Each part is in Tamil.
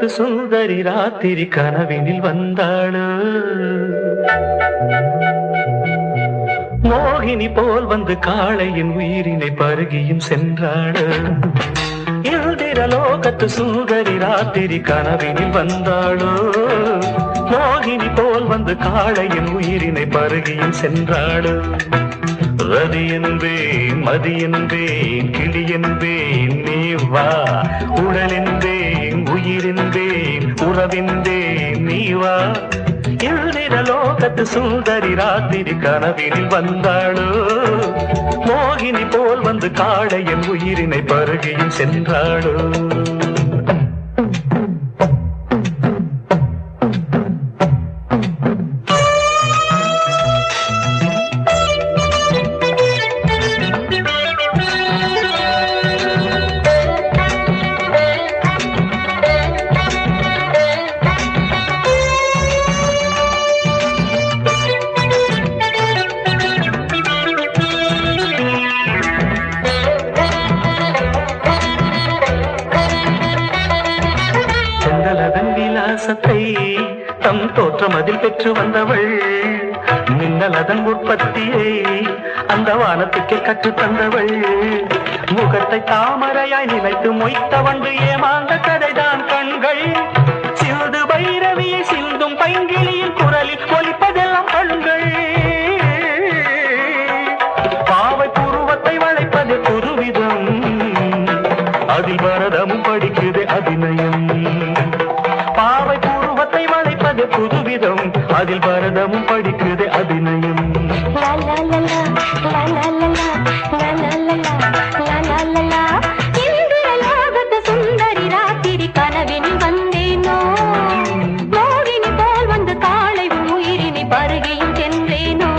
லோகத்து சுந்தரி ராத்திரி கனவினில் வந்தாளு. மோகினி போல் வந்து காளையின் உயிரினை பருகியும் சென்றாளு. இந்திர லோகத்து சுந்தரி ராத்திரி கனவினில் வந்தாளு. மோகினி போல் வந்து காளையின் உயிரினை பருகியும் சென்றாளு. ரதி என்பேன் மதி என்பேன் கிளி என்பேன் நீ வா. உடல் என்பேன் உயிர் என்பேன் உறவென்பேன் நீ வா. இந்திர லோகத்து சுந்தரி ராத்திரி கனவினில் வந்தாளோ. மோகினி போல் வந்து காளையின் உயிரினை பருகியும் சென்றாளோ. தம் தோற்றம் அதில் பெற்று வந்தவள். மின்னல் அதன் உற்பத்தியை அந்த வானத்துக்கே கற்றுத் தந்தவள். முகத்தை தாமரையாய் நினைத்து மொய்த்த வண்டு ஏமாந்த கதைதான் கண்கள். சிந்து பைரவியை சிந்தும் பைங்கிளியின் குரலில் ஒலிப்பதெல்லாம் கண்கள். பாவை புருவத்தை வளைப்பது புதுவிதம், அதில் பரதமும் படிக்குது அபிநயம். பாவை பூர்வத்தை வளைப்பது புதுவிதம், அதில் பரதமும் படிக்குது அபிநயம். சுந்தரி ராத்திரி கனவினில் வந்தேனோ. மோகினி போல் வந்து காளை உயிரினை பருகியும் சென்றேனோ.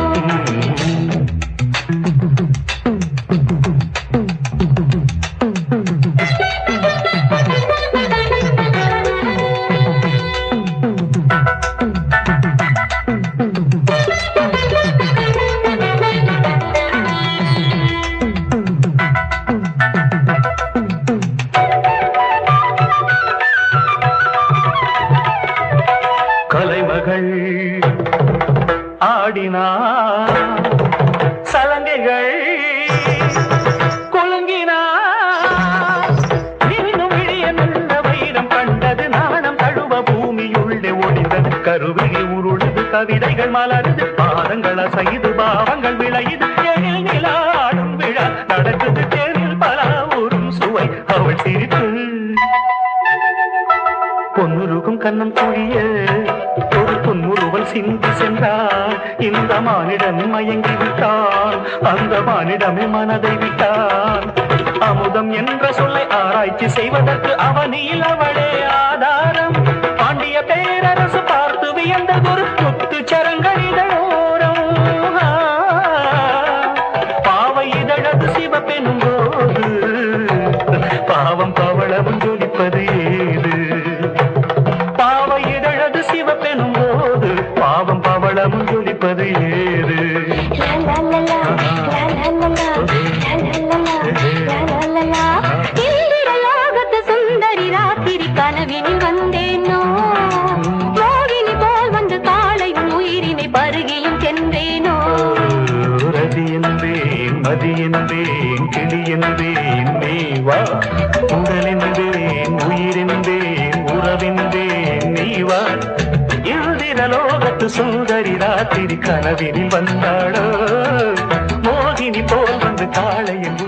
கலைமகள் ஆடினார், சலங்கைகள் குலுங்கினார். இன்னும் விழிய நல்ல வைரம் கண்டது, நாணம் தழுவ பூமியுள்ளே ஒளிந்தது. கருவிழி உருளுது, கவிதைகள் மலருது, பாதங்கள் அசைது, பாவங்கள் விளையுது. எழில் நிலாடும் விழா நடக்குது, தேனில் பல ஊரும் சுவை அவள் சிரிப்பு. பொன்னுருகும் கண்ணம் துழிய ஒரு பொன்முருவல் சிந்தி சென்றாள். இந்த மானிடம் மயங்கி விட்டான், அந்த மானிடமே மனதை விட்டான். அமுதம் என்ற சொல்லை ஆராய்ச்சி செய்வதற்கு அவனில் அவளே ஆதாரம். பாண்டிய பேரரசு பார்த்து வியந்த ஒரு முத்து சரங்களிதழோரம். பாவை இதழது சிவப்பெனும் போது பாவம் பவளவும் ஜொலிப்பது ஏது. பாவை இதழது சிவப்பெனும் போது பாவம் பவளமும் ஜொலிப்பது ஏது. இந்திர லோகத்து சுந்தரி ராத்திரி கனவினில் வந்தேனோ. மோகினி போல் வந்து காளை உயிரினை பருகியும் சென்றேனோ. ரதி என்பேன் மதி என்பேன் கிளி என்பேன் நீ வா. உடல் என்பேன் உயிர் என்பேன் உறவென்பேன் நீ வா. இந்திர லோகத்து சுந்தரி ராத்திரி கனவினில் வந்தாளோ. மோகினி போல் வந்து காளையின்